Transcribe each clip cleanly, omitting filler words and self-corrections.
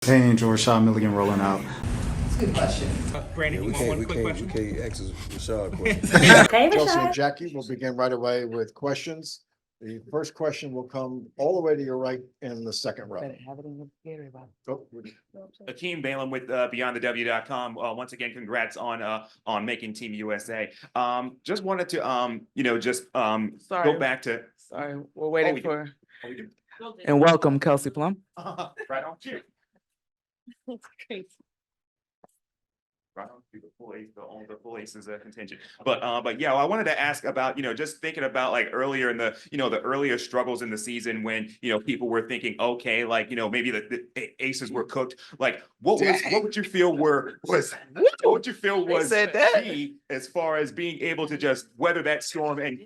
Hey, Angel, Rashad Milligan rolling out. That's a good question. Brandon, you want one quick question? We can't ask Rashad a question. Hey, Kelsey and Rashad. Jackie will begin right away with questions. The first question will come all the way to your right in the second row. Oh, Akeem Balaam with BeyondTheW.com. Once again, congrats on making Team USA. Just wanted to Sorry. go back to Sorry, we're waiting we do. for, we do. and welcome Kelsey Plum. Right on. Cheers. Great. Right on. The full aces contingent. But yeah, I wanted to ask about, just thinking about like earlier in the, the earlier struggles in the season when, people were thinking, okay, like, maybe the aces were cooked. Like, what would you feel was said that? key as far as being able to just weather that storm and,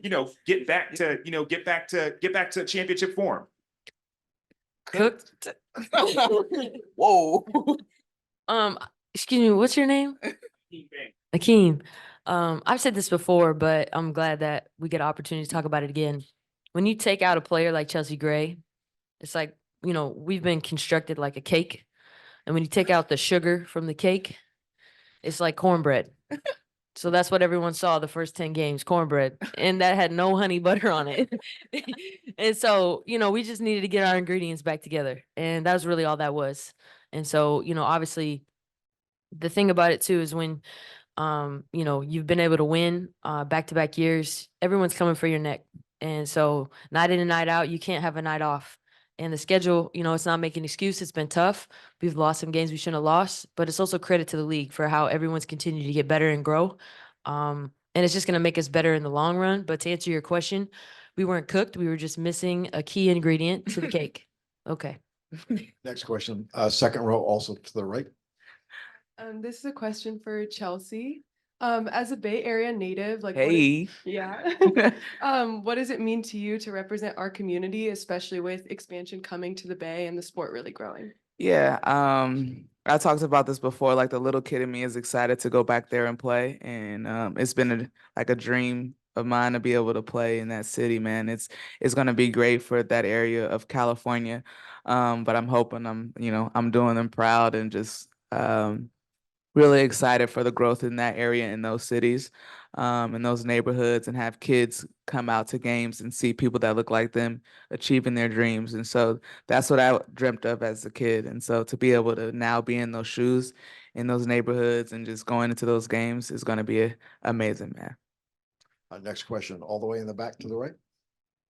get back to championship form? Cooked. Whoa. Excuse me, what's your name? Akeem. I've said this before, but I'm glad that we get an opportunity to talk about it again. When you take out a player like Chelsea Gray, it's like, we've been constructed like a cake. And when you take out the sugar from the cake, it's like cornbread. So that's what everyone saw the first 10 games, cornbread. And that had no honey butter on it. And so, we just needed to get our ingredients back together. And that was really all that was. And so, obviously, the thing about it too is when you've been able to win back-to-back years, everyone's coming for your neck. And so night in and night out, you can't have a night off. And the schedule, it's not making an excuse. It's been tough. We've lost some games we shouldn't have lost, but it's also credit to the league for how everyone's continued to get better and grow. And it's just going to make us better in the long run. But to answer your question, we weren't cooked. We were just missing a key ingredient to the cake. Okay. Next question, second row also to the right. This is a question for Chelsea. As a Bay Area native, like Hey. what does it mean to you to represent our community, especially with expansion coming to the Bay and the sport really growing? Yeah, I talked about this before. Like the little kid in me is excited to go back there and play, and it's been like a dream of mine to be able to play in that city. Man, it's gonna be great for that area of California. But I'm hoping I'm doing them proud and just really excited for the growth in that area, in those cities, in those neighborhoods, and have kids come out to games and see people that look like them achieving their dreams. And so that's what I dreamt of as a kid. And so to be able to now be in those shoes, in those neighborhoods, and just going into those games is going to be amazing, man. Next question, all the way in the back to the right.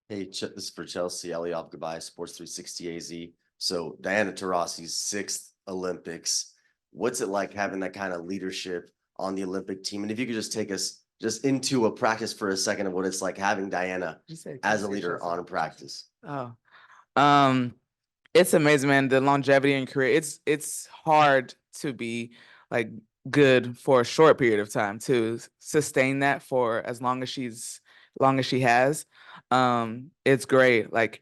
Hey, this is for Chelsea, Eliab Goodbye, Sports 360 AZ. So Diana Taurasi's 6th Olympics. What's it like having that kind of leadership on the Olympic team? And if you could just take us just into a practice for a second of what it's like having Diana as a leader on practice. Oh, it's amazing, man. The longevity in career. It's hard to be like good for a short period of time to sustain that for as long as she has. It's great. Like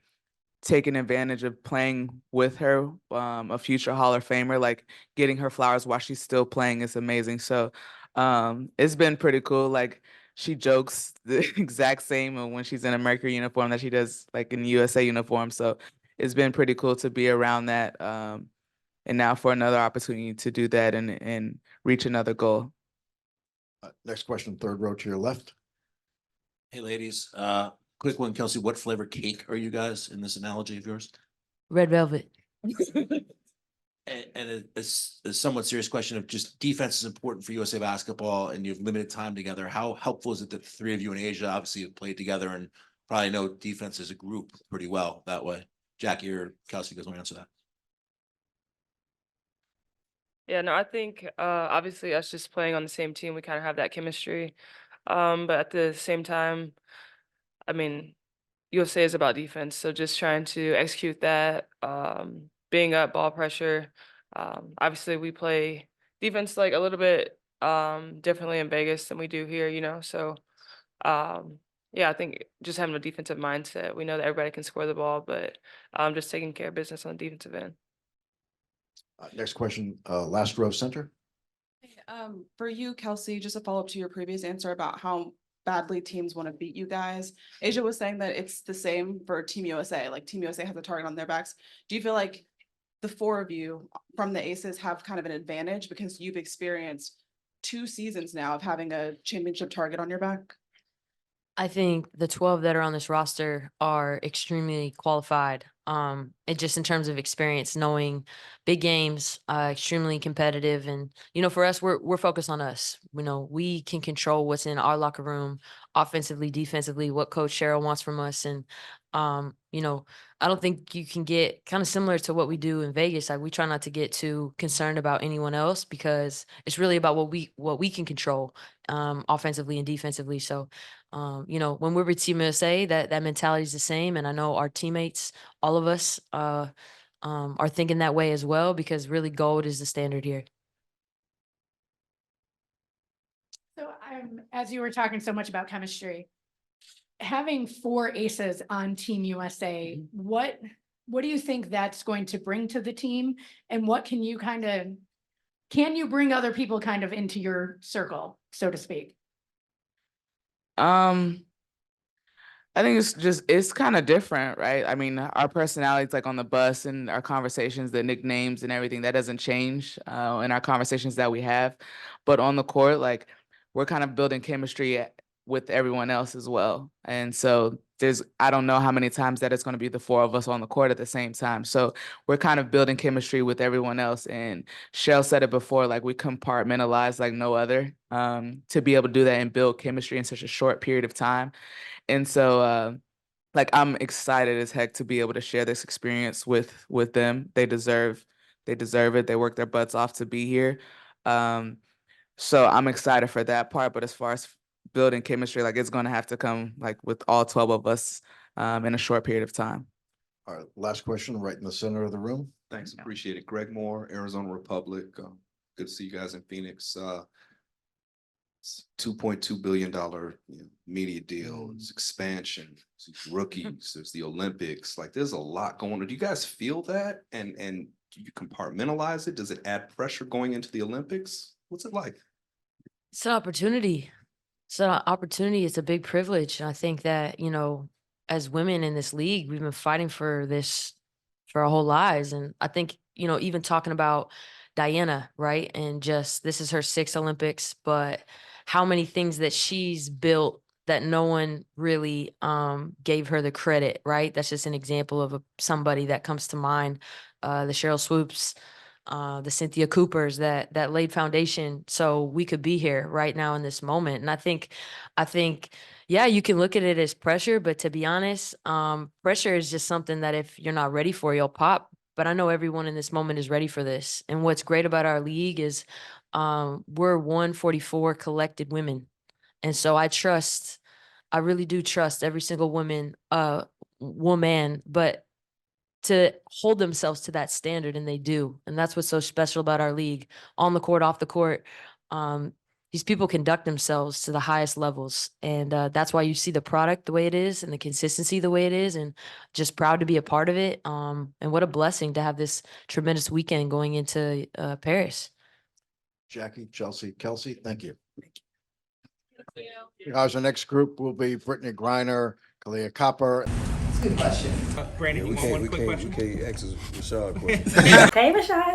taking advantage of playing with her, a future Hall of Famer, like getting her flowers while she's still playing is amazing. So it's been pretty cool. Like she jokes the exact same when she's in a Mercury uniform that she does like in the USA uniform. So it's been pretty cool to be around that. And now for another opportunity to do that and reach another goal. Next question, third row to your left. Hey, ladies, quick one, Kelsey, what flavor cake are you guys in this analogy of yours? Red velvet. And it's a somewhat serious question of just defense is important for USA basketball and you have limited time together. How helpful is it that the three of you in Asia obviously have played together and probably know defense as a group pretty well that way? Jackie or Kelsey, you guys want to answer that? Yeah, no, I think obviously us just playing on the same team, we kind of have that chemistry. But at the same time, I mean, USA is about defense, so just trying to execute that, being up, ball pressure. Obviously, we play defense like a little bit differently in Vegas than we do here. So, yeah, I think just having a defensive mindset. We know that everybody can score the ball, but just taking care of business on the defensive end. Next question, last row center. For you, Kelsey, just a follow-up to your previous answer about how badly teams want to beat you guys. Asia was saying that it's the same for Team USA. Like Team USA has a target on their backs. Do you feel like the four of you from the Aces have kind of an advantage because you've experienced 2 seasons now of having a championship target on your back? I think the 12 that are on this roster are extremely qualified. And just in terms of experience, knowing big games, extremely competitive, and for us, we're focused on us. We can control what's in our locker room, offensively, defensively, what Coach Cheryl wants from us, and I don't think you can get kind of similar to what we do in Vegas. Like we try not to get too concerned about anyone else because it's really about what we can control, offensively and defensively. So. When we're with Team USA, that mentality is the same. And I know our teammates, all of us, are thinking that way as well, because really gold is the standard here. So as you were talking so much about chemistry, having 4 aces on Team USA, what do you think that's going to bring to the team? And what can you bring other people kind of into your circle, so to speak? I think it's kind of different, right? I mean, our personalities, like on the bus and our conversations, the nicknames and everything, that doesn't change in our conversations that we have. But on the court, like we're kind of building chemistry with everyone else as well. And so I don't know how many times that it's going to be the 4 of us on the court at the same time. So we're kind of building chemistry with everyone else. And Shell said it before, like we compartmentalize like no other, to be able to do that and build chemistry in such a short period of time. And so, like, I'm excited as heck to be able to share this experience with them. They deserve it. They work their butts off to be here. So I'm excited for that part. But as far as building chemistry, like it's going to have to come like with all 12 of us in a short period of time. All right, last question, right in the center of the room. Thanks, appreciate it. Greg Moore, Arizona Republic. Good to see you guys in Phoenix. $2.2 billion media deal, it's expansion, it's rookies, there's the Olympics. Like there's a lot going on. Do you guys feel that? And do you compartmentalize it? Does it add pressure going into the Olympics? What's it like? It's an opportunity. It's an opportunity. It's a big privilege. And I think that, as women in this league, we've been fighting for this for our whole lives. And I think, even talking about Diana, right? And just this is her 6th Olympics, but how many things that she's built that no one really gave her the credit, right? That's just an example of somebody that comes to mind. The Cheryl Swoops, the Cynthia Coopers that laid foundation so we could be here right now in this moment. And I think, yeah, you can look at it as pressure, but to be honest, pressure is just something that if you're not ready for, you'll pop. But I know everyone in this moment is ready for this. And what's great about our league is we're 144 collected women. And so I really do trust every single woman, but to hold themselves to that standard, and they do. And that's what's so special about our league. On the court, off the court, these people conduct themselves to the highest levels. And that's why you see the product the way it is and the consistency the way it is, and just proud to be a part of it. And what a blessing to have this tremendous weekend going into Paris. Jackie, Chelsea, Kelsey, thank you. Guys, our next group will be Brittany Griner, Kalia Copper. Good question. Brandon, you want one quick question? We can't ask Rashad a question. Hey, Rashad.